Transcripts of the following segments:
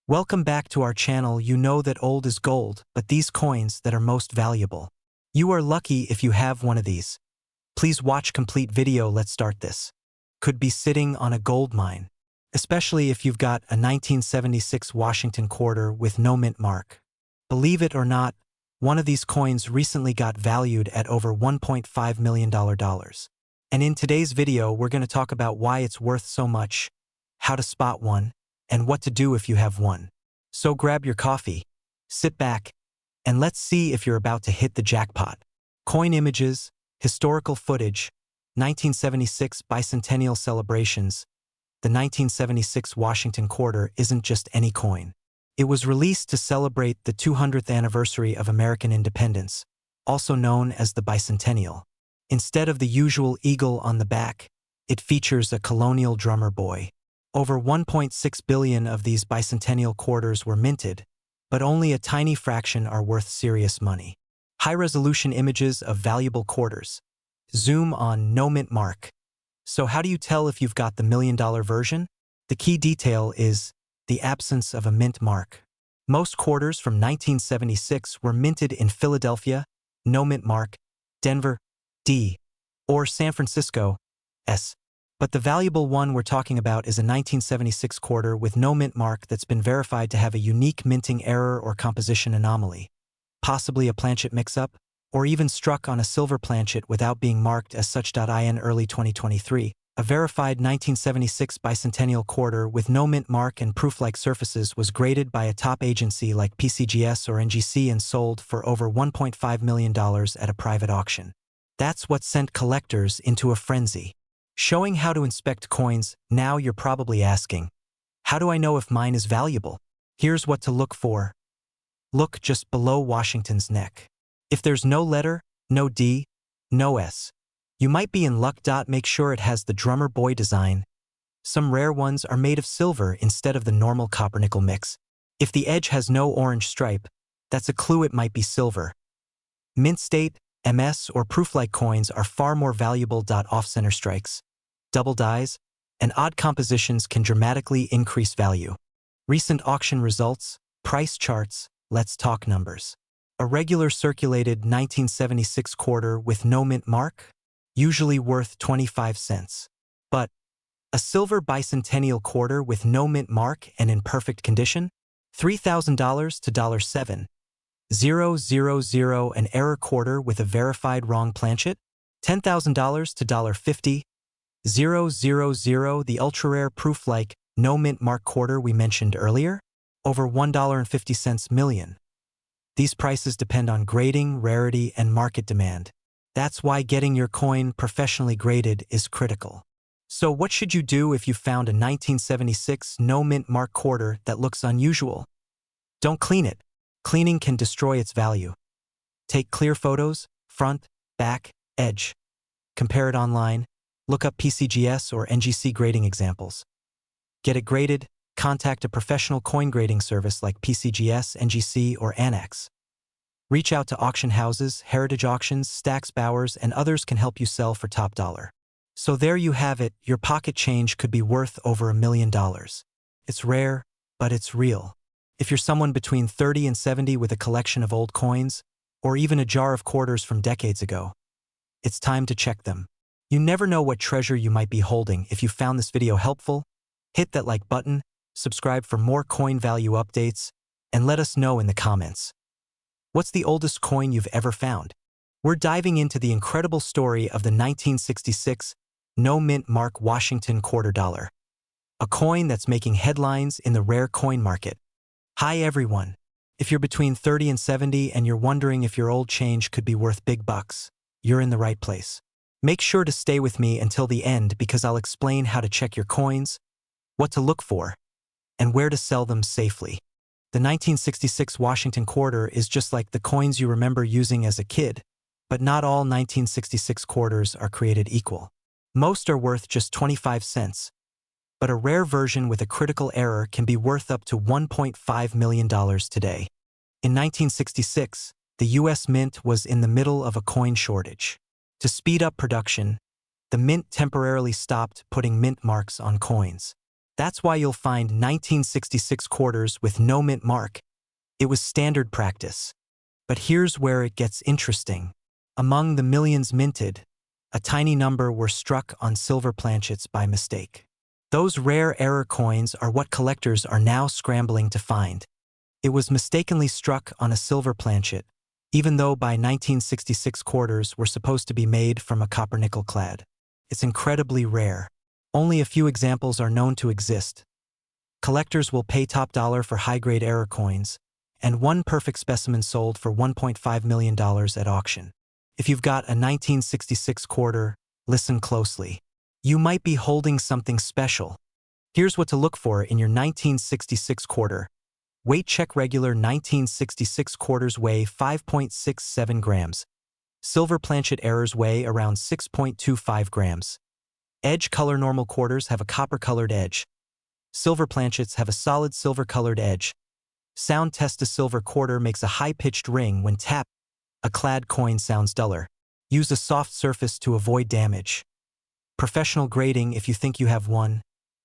Welcome back to our channel. You know that old is gold, but these coins that are most valuable. You are lucky if you have one of these. Please watch complete video. Let's start this. Could be sitting on a gold mine, especially if you've got a 1976 Washington quarter with no mint mark. Believe it or not, one of these coins recently got valued at over $1.5 million. And in today's video, we're going to talk about why it's worth so much, how to spot one, and what to do if you have one. So grab your coffee, sit back, and let's see if you're about to hit the jackpot. Coin images, historical footage, 1976 bicentennial celebrations. The 1976 Washington quarter isn't just any coin. It was released to celebrate the 200th anniversary of American independence, also known as the bicentennial. Instead of the usual eagle on the back, it features a colonial drummer boy. Over 1.6 billion of these bicentennial quarters were minted, but only a tiny fraction are worth serious money. High-resolution images of valuable quarters. Zoom on no mint mark. So how do you tell if you've got the $1 million version? The key detail is the absence of a mint mark. Most quarters from 1976 were minted in Philadelphia, no mint mark, Denver, D, or San Francisco, S. But the valuable one we're talking about is a 1976 quarter with no mint mark that's been verified to have a unique minting error or composition anomaly, possibly a planchet mix-up, or even struck on a silver planchet without being marked as such. In early 2023, a verified 1976 bicentennial quarter with no mint mark and proof-like surfaces was graded by a top agency like PCGS or NGC and sold for over $1.5 million at a private auction. That's what sent collectors into a frenzy. Showing how to inspect coins. Now you're probably asking, how do I know if mine is valuable? Here's what to look for. Look just below Washington's neck. If there's no letter, no D, no S, you might be in luck. Make sure it has the drummer boy design. Some rare ones are made of silver instead of the normal copper-nickel mix. If the edge has no orange stripe, that's a clue it might be silver. Mint state, MS, or proof-like coins are far more valuable. Off-center strikes, double dies, and odd compositions can dramatically increase value. Recent auction results, price charts. Let's talk numbers. A regular circulated 1976 quarter with no mint mark, usually worth 25 cents. But a silver bicentennial quarter with no mint mark and in perfect condition, $3,000 to $7,000. 000. An error quarter with a verified wrong planchet, $10,000 to $50,000. 000. The ultra-rare proof-like no mint mark quarter we mentioned earlier, over $1.50 million. These prices depend on grading, rarity, and market demand. That's why getting your coin professionally graded is critical. So what should you do if you found a 1976 no mint mark quarter that looks unusual? Don't clean it. Cleaning can destroy its value. Take clear photos, front, back, edge. Compare it online. Look up PCGS or NGC grading examples. Get it graded. Contact a professional coin grading service like PCGS, NGC, or Annex. Reach out to auction houses, Heritage Auctions, Stack's Bowers, and others can help you sell for top dollar. So there you have it. Your pocket change could be worth over $1 million. It's rare, but it's real. If you're someone between 30 and 70 with a collection of old coins, or even a jar of quarters from decades ago, it's time to check them. You never know what treasure you might be holding. If you found this video helpful, hit that like button, subscribe for more coin value updates, and let us know in the comments. What's the oldest coin you've ever found? We're diving into the incredible story of the 1966 no mint mark Washington quarter dollar, a coin that's making headlines in the rare coin market. Hi everyone. If you're between 30 and 70 and you're wondering if your old change could be worth big bucks, you're in the right place. Make sure to stay with me until the end because I'll explain how to check your coins, what to look for, and where to sell them safely. The 1966 Washington quarter is just like the coins you remember using as a kid, but not all 1966 quarters are created equal. Most are worth just 25 cents. But a rare version with a critical error can be worth up to $1.5 million today. In 1966, the U.S. Mint was in the middle of a coin shortage. To speed up production, the Mint temporarily stopped putting mint marks on coins. That's why you'll find 1966 quarters with no mint mark. It was standard practice. But here's where it gets interesting. Among the millions minted, a tiny number were struck on silver planchets by mistake. Those rare error coins are what collectors are now scrambling to find. It was mistakenly struck on a silver planchet, even though by 1966 quarters were supposed to be made from a copper-nickel clad. It's incredibly rare. Only a few examples are known to exist. Collectors will pay top dollar for high-grade error coins, and one perfect specimen sold for $1.5 million at auction. If you've got a 1966 quarter, listen closely. You might be holding something special. Here's what to look for in your 1966 quarter. Weight check: regular 1966 quarters weigh 5.67 grams. Silver planchet errors weigh around 6.25 grams. Edge color: normal quarters have a copper-colored edge. Silver planchets have a solid silver-colored edge. Sound test: a silver quarter makes a high-pitched ring when tapped. A clad coin sounds duller. Use a soft surface to avoid damage. Professional grading: if you think you have one,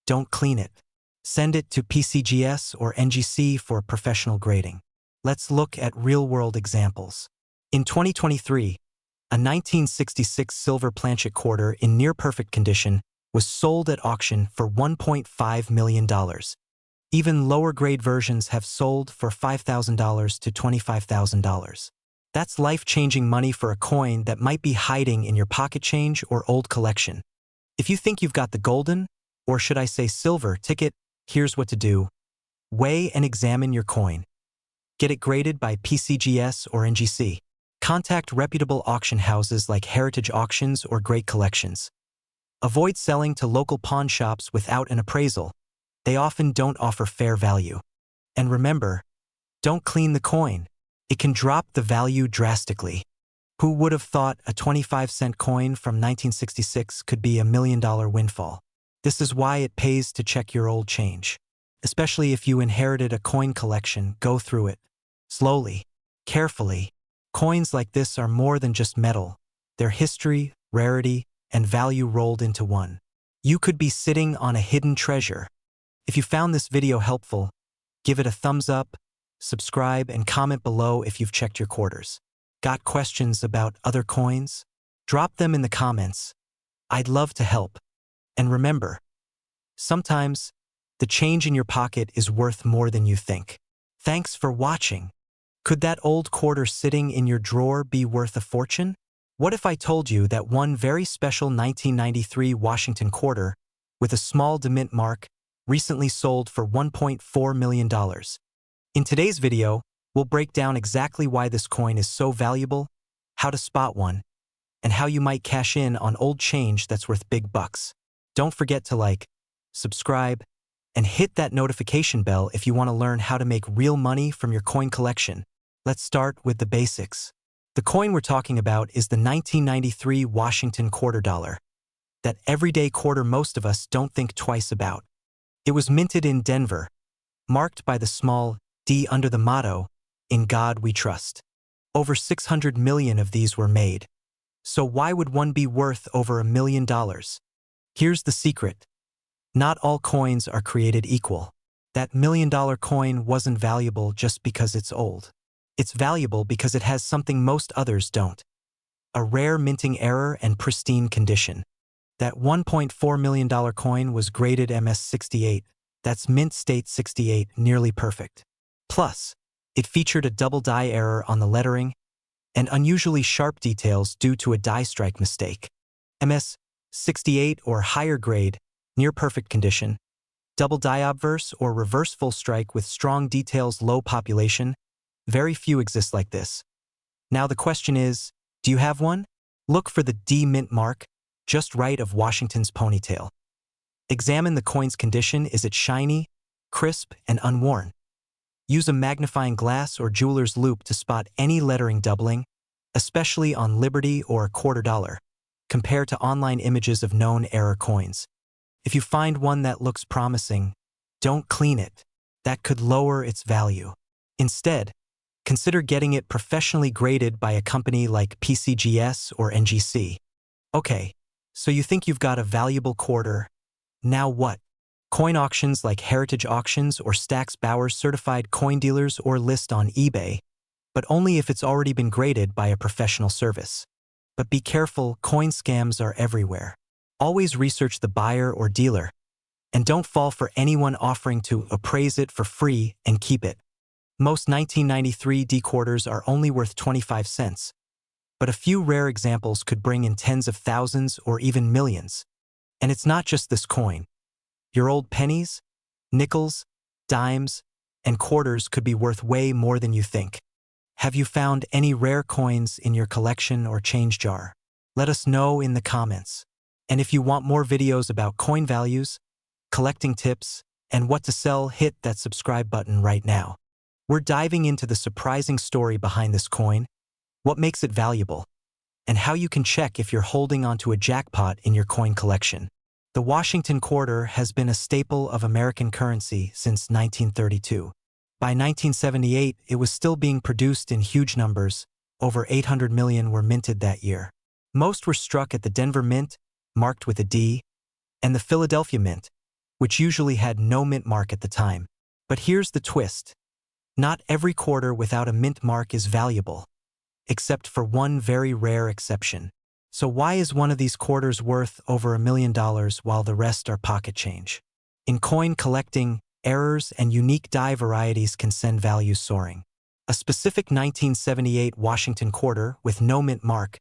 don't clean it. Send it to PCGS or NGC for professional grading. Let's look at real-world examples. In 2023, a 1966 silver planchet quarter in near-perfect condition was sold at auction for $1.5 million. Even lower-grade versions have sold for $5,000 to $25,000. That's life-changing money for a coin that might be hiding in your pocket change or old collection. If you think you've got the golden, or should I say silver, ticket, here's what to do. Weigh and examine your coin. Get it graded by PCGS or NGC. Contact reputable auction houses like Heritage Auctions or Great Collections. Avoid selling to local pawn shops without an appraisal. They often don't offer fair value. And remember, don't clean the coin. It can drop the value drastically. Who would have thought a 25-cent coin from 1966 could be $1 million windfall? This is why it pays to check your old change. Especially if you inherited a coin collection, go through it. Slowly, carefully. Coins like this are more than just metal. They're history, rarity, and value rolled into one. You could be sitting on a hidden treasure. If you found this video helpful, give it a thumbs up, subscribe, and comment below if you've checked your quarters. Got questions about other coins? Drop them in the comments. I'd love to help. And remember, sometimes the change in your pocket is worth more than you think. Thanks for watching. Could that old quarter sitting in your drawer be worth a fortune? What if I told you that one very special 1993 Washington quarter with a small demint mark recently sold for $1.4 million? In today's video, we'll break down exactly why this coin is so valuable, how to spot one, and how you might cash in on old change that's worth big bucks. Don't forget to like, subscribe, and hit that notification bell if you want to learn how to make real money from your coin collection. Let's start with the basics. The coin we're talking about is the 1993 Washington quarter dollar. That everyday quarter most of us don't think twice about. It was minted in Denver, marked by the small D under the motto, "In God We Trust." Over 600 million of these were made. So why would one be worth over $1 million? Here's the secret. Not all coins are created equal. That $1 million coin wasn't valuable just because it's old. It's valuable because it has something most others don't. A rare minting error and pristine condition. That $1.4 million coin was graded MS68. That's mint state 68, nearly perfect. Plus, it featured a double die error on the lettering and unusually sharp details due to a die strike mistake. MS68 or higher grade, near perfect condition. Double die obverse or reverse full strike with strong details, low population. Very few exist like this. Now the question is, do you have one? Look for the D mint mark, just right of Washington's ponytail. Examine the coin's condition. Is it shiny, crisp, and unworn? Use a magnifying glass or jeweler's loupe to spot any lettering doubling, especially on Liberty or a quarter dollar. Compare to online images of known error coins. If you find one that looks promising, don't clean it. That could lower its value. Instead, consider getting it professionally graded by a company like PCGS or NGC. Okay, so you think you've got a valuable quarter. Now what? Coin auctions like Heritage Auctions or Stax Bowers certified coin dealers or list on eBay, but only if it's already been graded by a professional service. But be careful, coin scams are everywhere. Always research the buyer or dealer, and don't fall for anyone offering to appraise it for free and keep it. Most 1993 D quarters are only worth 25 cents, but a few rare examples could bring in tens of thousands or even millions. And it's not just this coin. Your old pennies, nickels, dimes, and quarters could be worth way more than you think. Have you found any rare coins in your collection or change jar? Let us know in the comments. And if you want more videos about coin values, collecting tips, and what to sell, hit that subscribe button right now. We're diving into the surprising story behind this coin, what makes it valuable, and how you can check if you're holding onto a jackpot in your coin collection. The Washington quarter has been a staple of American currency since 1932. By 1978, it was still being produced in huge numbers. Over 800 million were minted that year. Most were struck at the Denver Mint, marked with a D, and the Philadelphia Mint, which usually had no mint mark at the time. But here's the twist. Not every quarter without a mint mark is valuable, except for one very rare exception. So why is one of these quarters worth over $1 million while the rest are pocket change? In coin collecting, errors and unique die varieties can send values soaring. A specific 1978 Washington quarter with no mint mark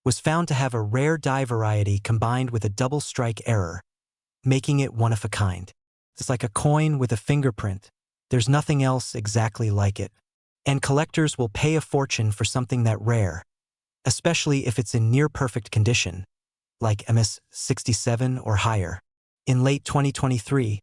was found to have a rare die variety combined with a double strike error, making it one of a kind. It's like a coin with a fingerprint. There's nothing else exactly like it. And collectors will pay a fortune for something that rare, especially if it's in near-perfect condition, like MS-67 or higher. In late 2023,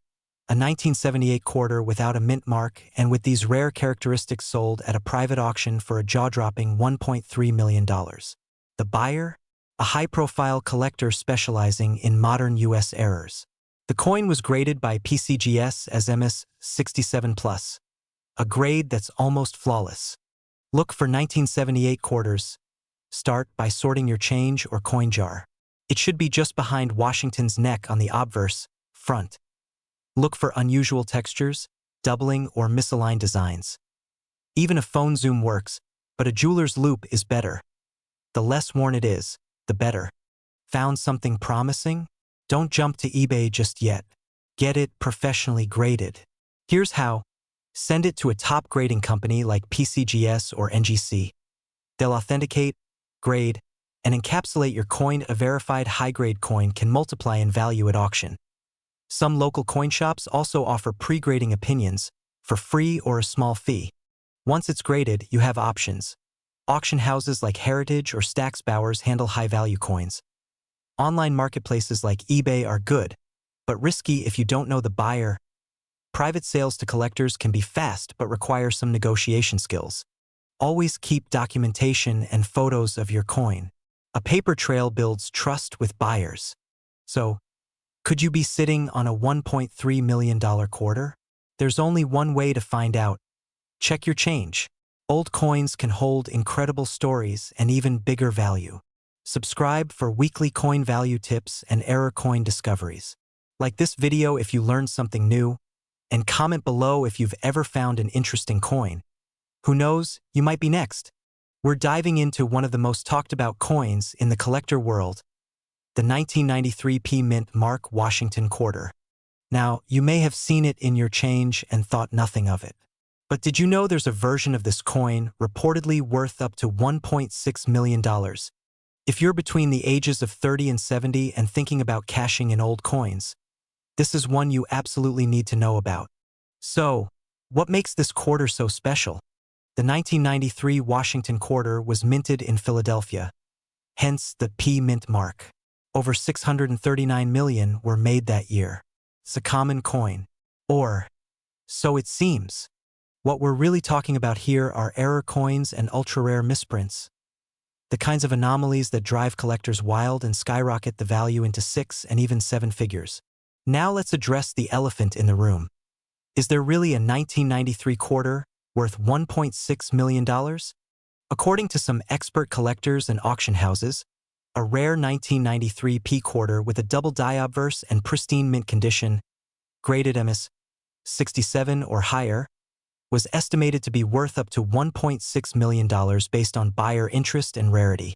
a 1978 quarter without a mint mark and with these rare characteristics sold at a private auction for a jaw-dropping $1.3 million. The buyer? A high-profile collector specializing in modern U.S. errors. The coin was graded by PCGS as MS-67+, a grade that's almost flawless. Look for 1978 quarters. Start by sorting your change or coin jar. It should be just behind Washington's neck on the obverse, front. Look for unusual textures, doubling, or misaligned designs. Even a phone zoom works, but a jeweler's loupe is better. The less worn it is, the better. Found something promising? Don't jump to eBay just yet. Get it professionally graded. Here's how. Send it to a top grading company like PCGS or NGC. They'll authenticate, grade, and encapsulate your coin. A verified high-grade coin can multiply in value at auction. Some local coin shops also offer pre-grading opinions for free or a small fee. Once it's graded, you have options. Auction houses like Heritage or Stax Bowers handle high-value coins. Online marketplaces like eBay are good, but risky if you don't know the buyer. Private sales to collectors can be fast but require some negotiation skills. Always keep documentation and photos of your coin. A paper trail builds trust with buyers. So, could you be sitting on a $1.3 million quarter? There's only one way to find out. Check your change. Old coins can hold incredible stories and even bigger value. Subscribe for weekly coin value tips and error coin discoveries. Like this video if you learned something new, and comment below if you've ever found an interesting coin. Who knows, you might be next. We're diving into one of the most talked about coins in the collector world, the 1993 P Mint Mark Washington quarter. Now, you may have seen it in your change and thought nothing of it. But did you know there's a version of this coin reportedly worth up to $1.6 million? If you're between the ages of 30 and 70 and thinking about cashing in old coins, this is one you absolutely need to know about. So, what makes this quarter so special? The 1993 Washington quarter was minted in Philadelphia, hence the P Mint mark. Over 639 million were made that year. It's a common coin. Or, so it seems. What we're really talking about here are error coins and ultra-rare misprints. The kinds of anomalies that drive collectors wild and skyrocket the value into 6 and even 7 figures. Now let's address the elephant in the room. Is there really a 1993 quarter worth $1.6 million? According to some expert collectors and auction houses, a rare 1993 P quarter with a double die obverse and pristine mint condition graded MS-67 or higher, was estimated to be worth up to $1.6 million based on buyer interest and rarity.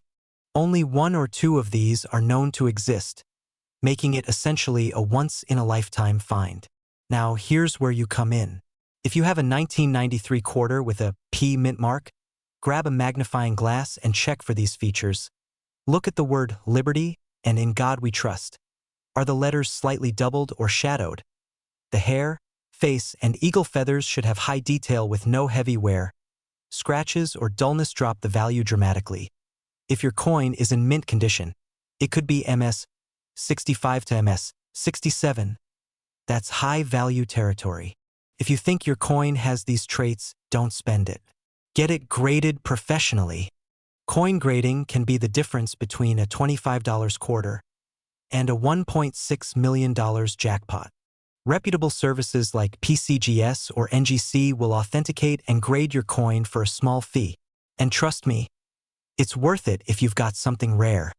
Only one or two of these are known to exist, making it essentially a once-in-a-lifetime find. Now, here's where you come in. If you have a 1993 quarter with a P mint mark, grab a magnifying glass and check for these features. Look at the word Liberty and In God We Trust. Are the letters slightly doubled or shadowed? The hair, face, and eagle feathers should have high detail with no heavy wear. Scratches or dullness drop the value dramatically. If your coin is in mint condition, it could be MS-65 to MS-67. That's high-value territory. If you think your coin has these traits, don't spend it. Get it graded professionally. Coin grading can be the difference between a $25 quarter and a $1.6 million jackpot. Reputable services like PCGS or NGC will authenticate and grade your coin for a small fee. And trust me, it's worth it if you've got something rare.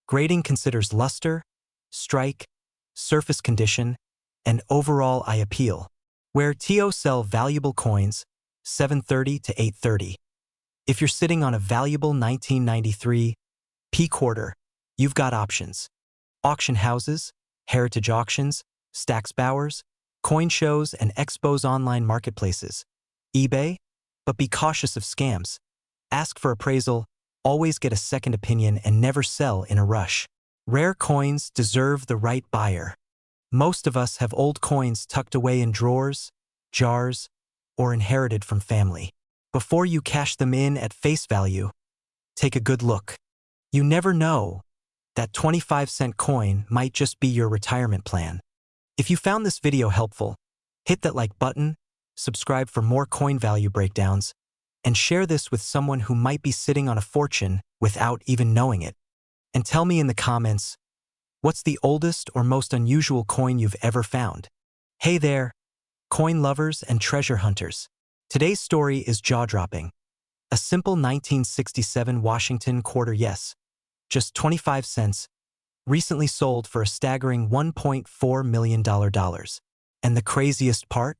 Grading considers luster, strike, surface condition, and overall eye appeal. Where TO sell valuable coins, 730 to 830. If you're sitting on a valuable 1993 P quarter, you've got options. Auction houses, heritage auctions, Stax Bowers, coin shows, and expos online marketplaces. eBay? But be cautious of scams. Ask for appraisal, always get a second opinion, and never sell in a rush. Rare coins deserve the right buyer. Most of us have old coins tucked away in drawers, jars, or inherited from family. Before you cash them in at face value, take a good look. You never know. That 25-cent coin might just be your retirement plan. If you found this video helpful, hit that like button, subscribe for more coin value breakdowns, and share this with someone who might be sitting on a fortune without even knowing it. And tell me in the comments, what's the oldest or most unusual coin you've ever found? Hey there, coin lovers and treasure hunters. Today's story is jaw-dropping. A simple 1967 Washington quarter, yes, just 25 cents, recently sold for a staggering $1.4 million. And the craziest part?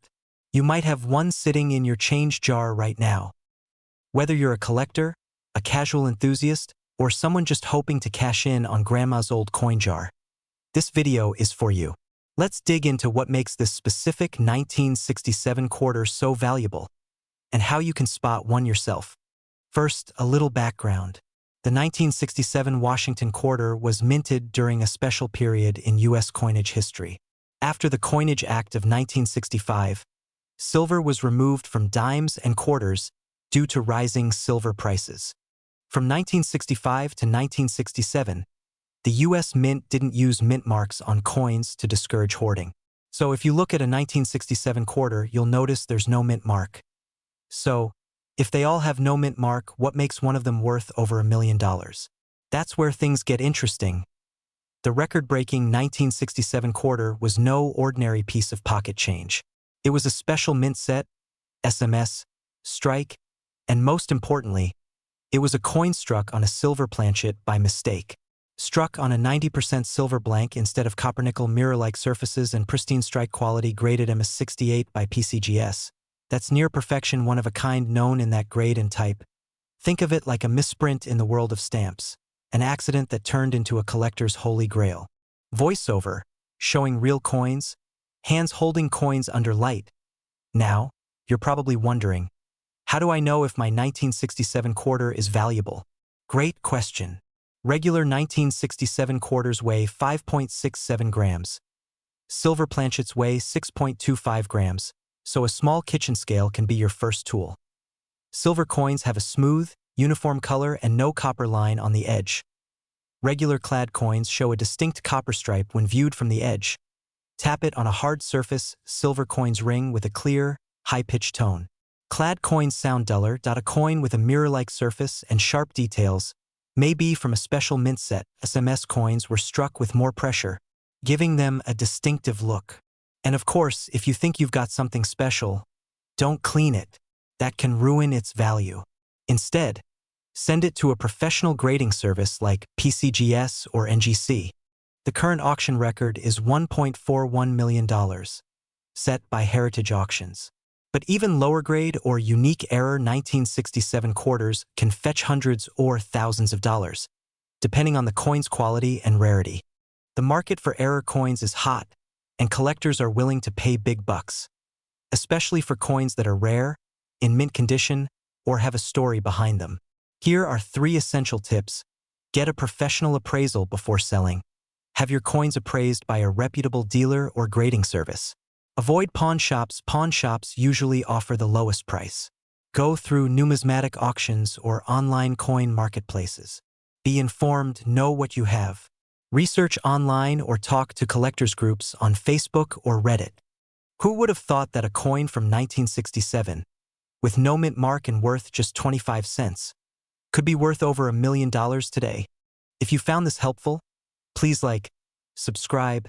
You might have one sitting in your change jar right now. Whether you're a collector, a casual enthusiast, or someone just hoping to cash in on grandma's old coin jar, this video is for you. Let's dig into what makes this specific 1967 quarter so valuable, and how you can spot one yourself. First, a little background. The 1967 Washington quarter was minted during a special period in U.S. coinage history. After the Coinage Act of 1965, silver was removed from dimes and quarters due to rising silver prices. From 1965 to 1967, the U.S. Mint didn't use mint marks on coins to discourage hoarding. So if you look at a 1967 quarter, you'll notice there's no mint mark. So, if they all have no mint mark, what makes one of them worth over $1 million? That's where things get interesting. The record-breaking 1967 quarter was no ordinary piece of pocket change. It was a special mint set, SMS, strike, and most importantly, it was a coin struck on a silver planchet by mistake. Struck on a 90% silver blank instead of copper-nickel mirror-like surfaces and pristine strike quality graded MS-68 by PCGS. That's near perfection, one of a kind known in that grade and type. Think of it like a misprint in the world of stamps, an accident that turned into a collector's holy grail. Voiceover, showing real coins, hands holding coins under light. Now, you're probably wondering, how do I know if my 1967 quarter is valuable? Great question. Regular 1967 quarters weigh 5.67 grams. Silver planchets weigh 6.25 grams, so a small kitchen scale can be your first tool. Silver coins have a smooth, uniform color and no copper line on the edge. Regular clad coins show a distinct copper stripe when viewed from the edge. Tap it on a hard surface, silver coins ring with a clear, high-pitched tone. Clad coins sound duller. A coin with a mirror-like surface and sharp details may be from a special mint set. SMS coins were struck with more pressure, giving them a distinctive look. And of course, if you think you've got something special, don't clean it. That can ruin its value. Instead, send it to a professional grading service like PCGS or NGC. The current auction record is $1.41 million. set by Heritage Auctions. But even lower grade or unique error 1967 quarters can fetch hundreds or thousands of dollars, depending on the coin's quality and rarity. The market for error coins is hot, and collectors are willing to pay big bucks, especially for coins that are rare, in mint condition, or have a story behind them. Here are 3 essential tips. Get a professional appraisal before selling. Have your coins appraised by a reputable dealer or grading service. Avoid pawn shops. Pawn shops usually offer the lowest price. Go through numismatic auctions or online coin marketplaces. Be informed, know what you have. Research online or talk to collectors groups on Facebook or Reddit. Who would have thought that a coin from 1967, with no mint mark and worth just 25 cents, could be worth over $1 million today? If you found this helpful, please like, subscribe,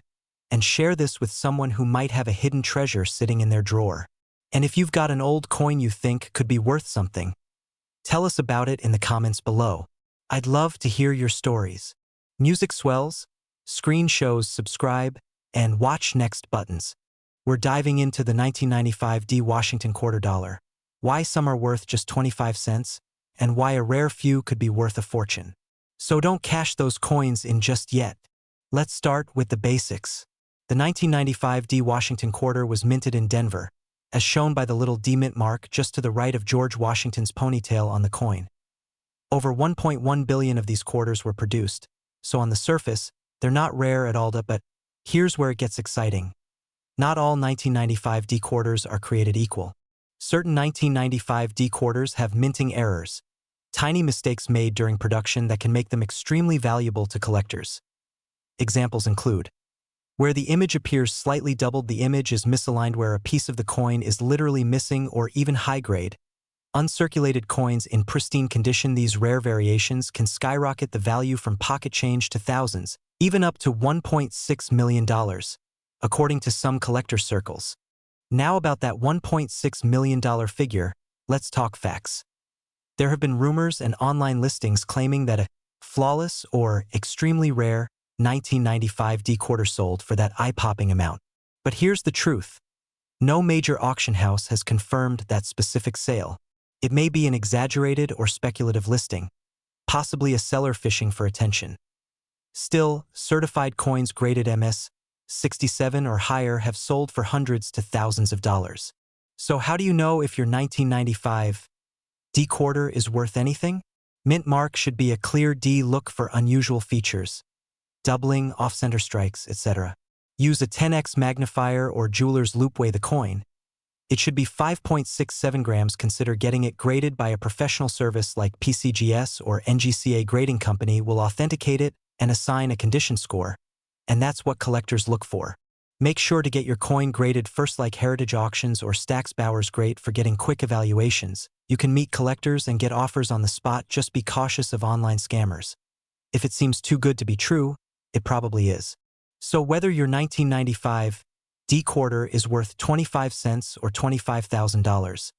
and share this with someone who might have a hidden treasure sitting in their drawer. And if you've got an old coin you think could be worth something, tell us about it in the comments below. I'd love to hear your stories. Music swells, screen shows subscribe, and watch next buttons. We're diving into the 1995 D Washington quarter dollar, why some are worth just 25 cents, and why a rare few could be worth a fortune. So don't cash those coins in just yet. Let's start with the basics. The 1995 D Washington quarter was minted in Denver, as shown by the little D mint mark just to the right of George Washington's ponytail on the coin. Over 1.1 billion of these quarters were produced, so on the surface, they're not rare at all, but here's where it gets exciting. Not all 1995 D quarters are created equal. Certain 1995 D quarters have minting errors, tiny mistakes made during production that can make them extremely valuable to collectors. Examples include where the image appears slightly doubled, the image is misaligned, where a piece of the coin is literally missing, or even high grade, uncirculated coins in pristine condition. These rare variations can skyrocket the value from pocket change to thousands, even up to $1.6 million, according to some collector circles. Now about that $1.6 million figure, let's talk facts. There have been rumors and online listings claiming that a flawless or extremely rare 1995 D quarter sold for that eye-popping amount. But here's the truth. No major auction house has confirmed that specific sale. It may be an exaggerated or speculative listing, possibly a seller fishing for attention. Still, certified coins graded MS-67 or higher have sold for hundreds to thousands of dollars. So how do you know if your 1995 D quarter is worth anything? Mint mark should be a clear D. Look for unusual features, doubling, off-center strikes, etc. Use a 10x magnifier or jeweler's loupe. Weigh the coin. It should be 5.67 grams. Consider getting it graded by a professional service like PCGS or NGCA. Grading company will authenticate it and assign a condition score, and that's what collectors look for. Make sure to get your coin graded first, like Heritage Auctions or Stack's Bowers. Great for getting quick evaluations. You can meet collectors and get offers on the spot. Just be cautious of online scammers. If it seems too good to be true, it probably is. So whether your 1995 D quarter is worth 25 cents or $25,000,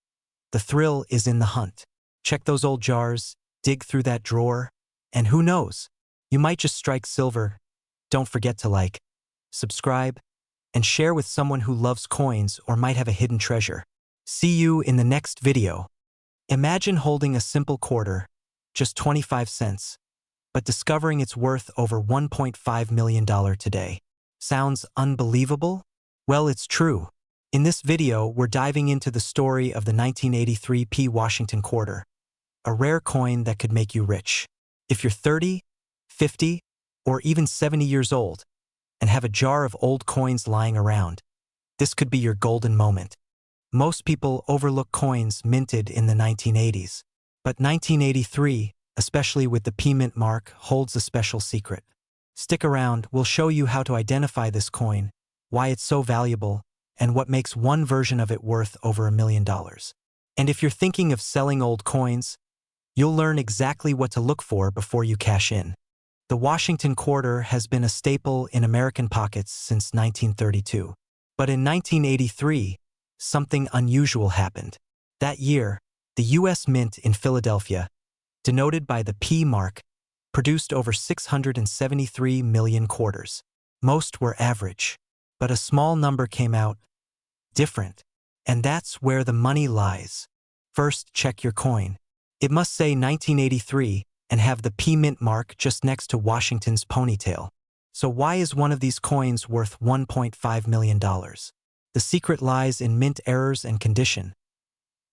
the thrill is in the hunt. Check those old jars, dig through that drawer, and who knows, you might just strike silver. Don't forget to like, subscribe, and share with someone who loves coins or might have a hidden treasure. See you in the next video. Imagine holding a simple quarter, just 25 cents, but discovering it's worth over $1.5 million today. Sounds unbelievable? Well, it's true. In this video, we're diving into the story of the 1983 P Washington quarter, a rare coin that could make you rich. If you're 30, 50, or even 70 years old and have a jar of old coins lying around, this could be your golden moment. Most people overlook coins minted in the 1980s, but 1983, especially with the P mint mark, holds a special secret. Stick around, we'll show you how to identify this coin, why it's so valuable, and what makes one version of it worth over $1 million. And if you're thinking of selling old coins, you'll learn exactly what to look for before you cash in. The Washington quarter has been a staple in American pockets since 1932. But in 1983, something unusual happened. That year, the U.S. Mint in Philadelphia, denoted by the P mark, produced over 673 million quarters. Most were average, but a small number came out different. And that's where the money lies. First, check your coin. It must say 1983 and have the P mint mark just next to Washington's ponytail. So why is one of these coins worth $1.5 million? The secret lies in mint errors and condition.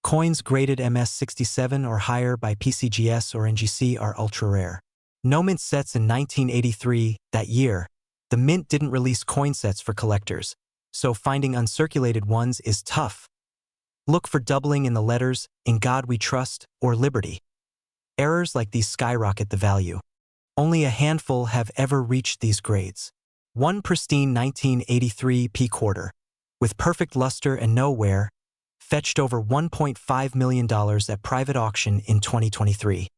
Coins graded MS67 or higher by PCGS or NGC are ultra-rare. No mint sets in 1983, that year. The mint didn't release coin sets for collectors, so finding uncirculated ones is tough. Look for doubling in the letters, "In God We Trust," or "Liberty." Errors like these skyrocket the value. Only a handful have ever reached these grades. One pristine 1983 P quarter, with perfect luster and no wear, fetched over $1.5 million at private auction in 2023.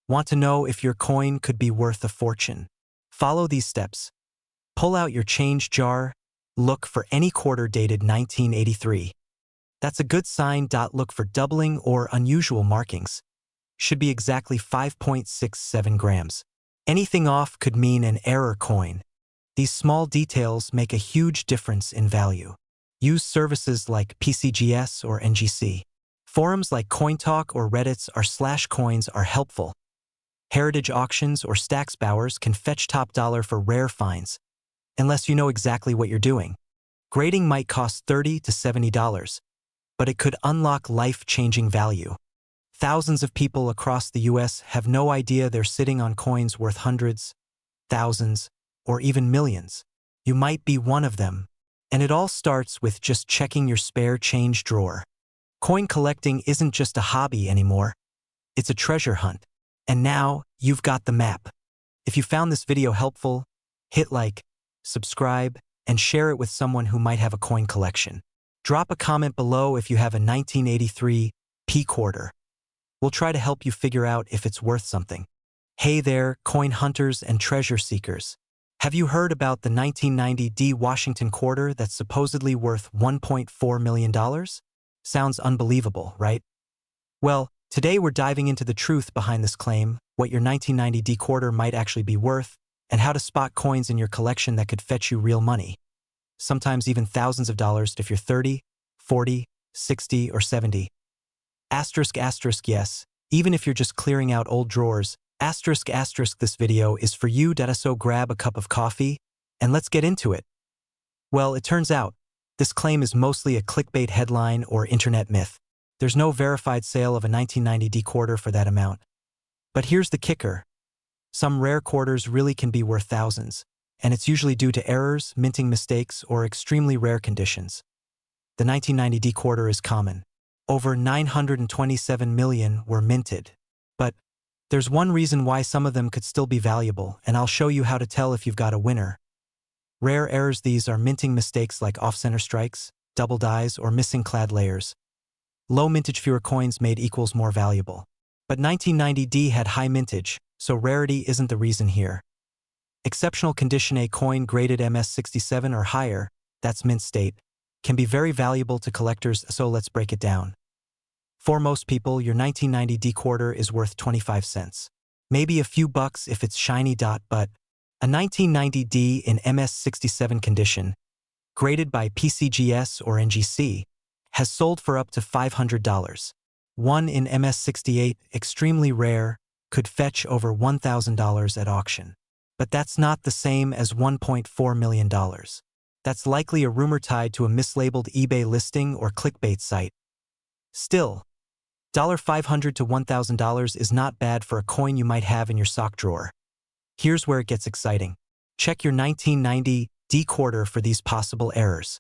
Want to know if your coin could be worth a fortune? Follow these steps. Pull out your change jar. Look for any quarter dated 1983. That's a good sign. Look for doubling or unusual markings. Should be exactly 5.67 grams. Anything off could mean an error coin. These small details make a huge difference in value. Use services like PCGS or NGC. Forums like CoinTalk or Reddit's r/coins are helpful. Heritage auctions or Stacksbowers can fetch top dollar for rare finds, unless you know exactly what you're doing. Grading might cost $30 to $70, but it could unlock life-changing value. Thousands of people across the US have no idea they're sitting on coins worth hundreds, thousands, or even millions. You might be one of them. And it all starts with just checking your spare change drawer. Coin collecting isn't just a hobby anymore. It's a treasure hunt. And now, you've got the map. If you found this video helpful, hit like, subscribe, and share it with someone who might have a coin collection. Drop a comment below if you have a 1983 P quarter. We'll try to help you figure out if it's worth something. Hey there, coin hunters and treasure seekers. Have you heard about the 1990 D Washington quarter that's supposedly worth $1.4 million? Sounds unbelievable, right? Well, today we're diving into the truth behind this claim, what your 1990 D quarter might actually be worth, and how to spot coins in your collection that could fetch you real money. Sometimes even thousands of dollars if you're 30, 40, 60, or 70. Asterisk, yes, even if you're just clearing out old drawers, asterisk, this video is for you. So grab a cup of coffee, and let's get into it. Well, it turns out, this claim is mostly a clickbait headline or internet myth. There's no verified sale of a 1990 D quarter for that amount. But here's the kicker. Some rare quarters really can be worth thousands, and it's usually due to errors, minting mistakes, or extremely rare conditions. The 1990 D quarter is common. Over 927 million were minted. But there's one reason why some of them could still be valuable, and I'll show you how to tell if you've got a winner. Rare errors. These are minting mistakes like off-center strikes, double dies, or missing clad layers. Low mintage. Fewer coins made equals more valuable. But 1990 D had high mintage, so rarity isn't the reason here. Exceptional condition. A coin graded MS67 or higher, that's mint state, can be very valuable to collectors, so let's break it down. For most people, your 1990 D quarter is worth 25 cents. Maybe a few bucks if it's shiny. But a 1990 D in MS67 condition, graded by PCGS or NGC, has sold for up to $500. One in MS68, extremely rare, could fetch over $1,000 at auction. But that's not the same as $1.4 million. That's likely a rumor tied to a mislabeled eBay listing or clickbait site. Still, $500 to $1,000 is not bad for a coin you might have in your sock drawer. Here's where it gets exciting. Check your 1990 D quarter for these possible errors.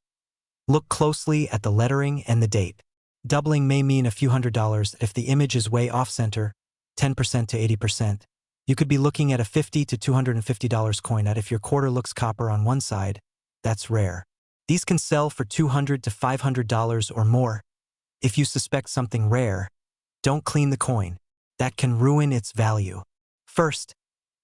Look closely at the lettering and the date. Doubling may mean a few $100s if the image is way off-center, 10% to 80%. You could be looking at a $50 to $250 coin. If your quarter looks copper on one side, that's rare. These can sell for $200 to $500 or more. If you suspect something rare, don't clean the coin. That can ruin its value. First,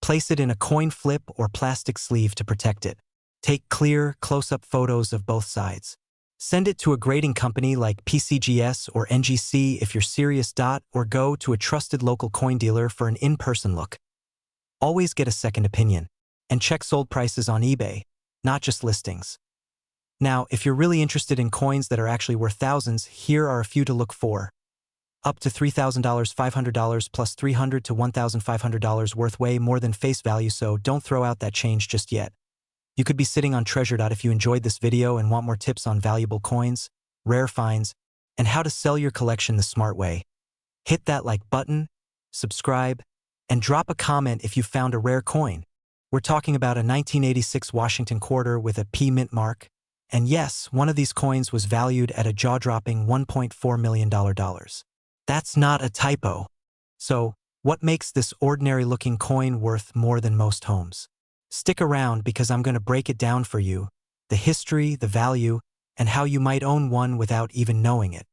place it in a coin flip or plastic sleeve to protect it. Take clear, close-up photos of both sides. Send it to a grading company like PCGS or NGC if you're serious. Or go to a trusted local coin dealer for an in-person look. Always get a second opinion, and check sold prices on eBay, not just listings. Now, if you're really interested in coins that are actually worth thousands, here are a few to look for. Up to $3,000, $500 plus $300 to $1,500 worth, way more than face value, so don't throw out that change just yet. You could be sitting on treasure. If you enjoyed this video and want more tips on valuable coins, rare finds, and how to sell your collection the smart way, hit that like button, subscribe, and drop a comment if you found a rare coin. We're talking about a 1986 Washington quarter with a P mint mark. And yes, one of these coins was valued at a jaw-dropping $1.4 million. That's not a typo. So, what makes this ordinary-looking coin worth more than most homes? Stick around because I'm going to break it down for you, the history, the value, and how you might own one without even knowing it.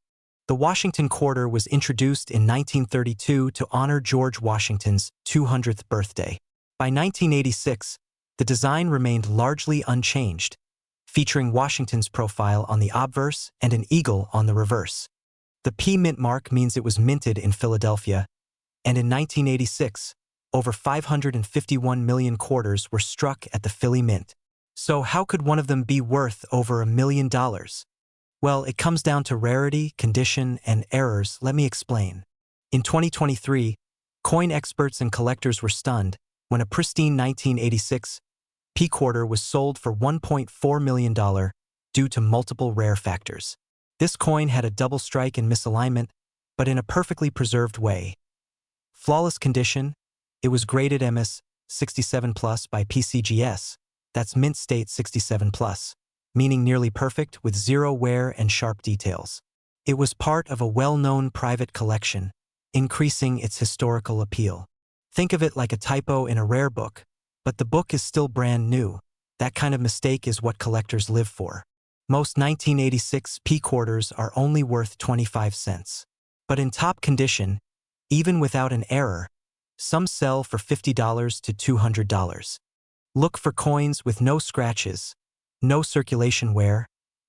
The Washington quarter was introduced in 1932 to honor George Washington's 200th birthday. By 1986, the design remained largely unchanged, featuring Washington's profile on the obverse and an eagle on the reverse. The P mint mark means it was minted in Philadelphia, and in 1986, over 551 million quarters were struck at the Philly Mint. So how could one of them be worth over $1 million? Well, it comes down to rarity, condition, and errors. Let me explain. In 2023, coin experts and collectors were stunned when a pristine 1986 P quarter was sold for $1.4 million due to multiple rare factors. This coin had a double strike and misalignment, but in a perfectly preserved way. Flawless condition, it was graded MS 67+ by PCGS, that's mint state 67+, meaning nearly perfect with zero wear and sharp details. It was part of a well-known private collection, increasing its historical appeal. Think of it like a typo in a rare book, but the book is still brand new. That kind of mistake is what collectors live for. Most 1986 P quarters are only worth 25 cents. But in top condition, even without an error, some sell for $50 to $200. Look for coins with no scratches, no circulation wear,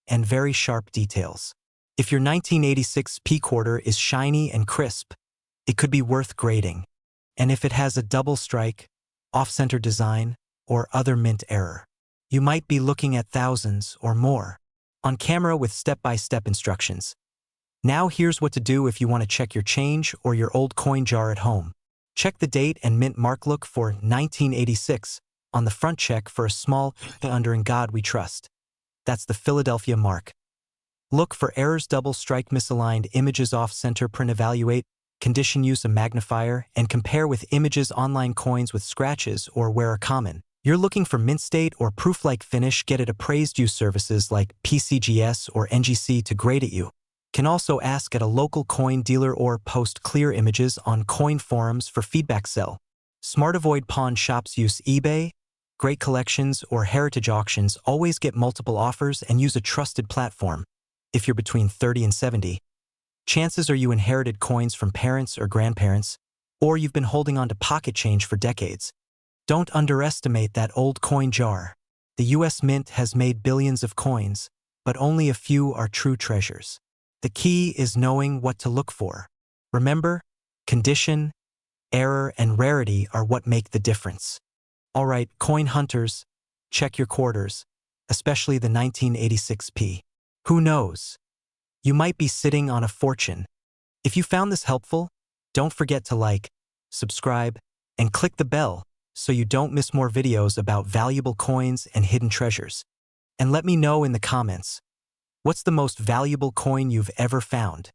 and very sharp details. If your 1986 P quarter is shiny and crisp, it could be worth grading. And if it has a double strike, off-center design, or other mint error, you might be looking at thousands or more. On camera with step-by-step instructions. Now here's what to do if you want to check your change or your old coin jar at home. Check the date and mint mark. Look for 1986 on the front. Check for a small under "In God We Trust." That's the Philadelphia mark. Look for errors, double strike, misaligned images, off-center print. Evaluate condition, use a magnifier, and compare with images. Online coins with scratches or wear are common. You're looking for mint state or proof-like finish. Get it appraised. Use services like PCGS or NGC to grade it. You can also ask at a local coin dealer or post clear images on coin forums for feedback. Sell smart. Avoid pawn shops. Use eBay, Great Collections, or heritage auctions. Always get multiple offers and use a trusted platform. If you're between 30 and 70, chances are you inherited coins from parents or grandparents, or you've been holding on to pocket change for decades. Don't underestimate that old coin jar. The US Mint has made billions of coins, but only a few are true treasures. The key is knowing what to look for. Remember, condition, error, and rarity are what make the difference. Alright, coin hunters, check your quarters, especially the 1986 P. Who knows? You might be sitting on a fortune. If you found this helpful, don't forget to like, subscribe, and click the bell so you don't miss more videos about valuable coins and hidden treasures. And let me know in the comments, what's the most valuable coin you've ever found?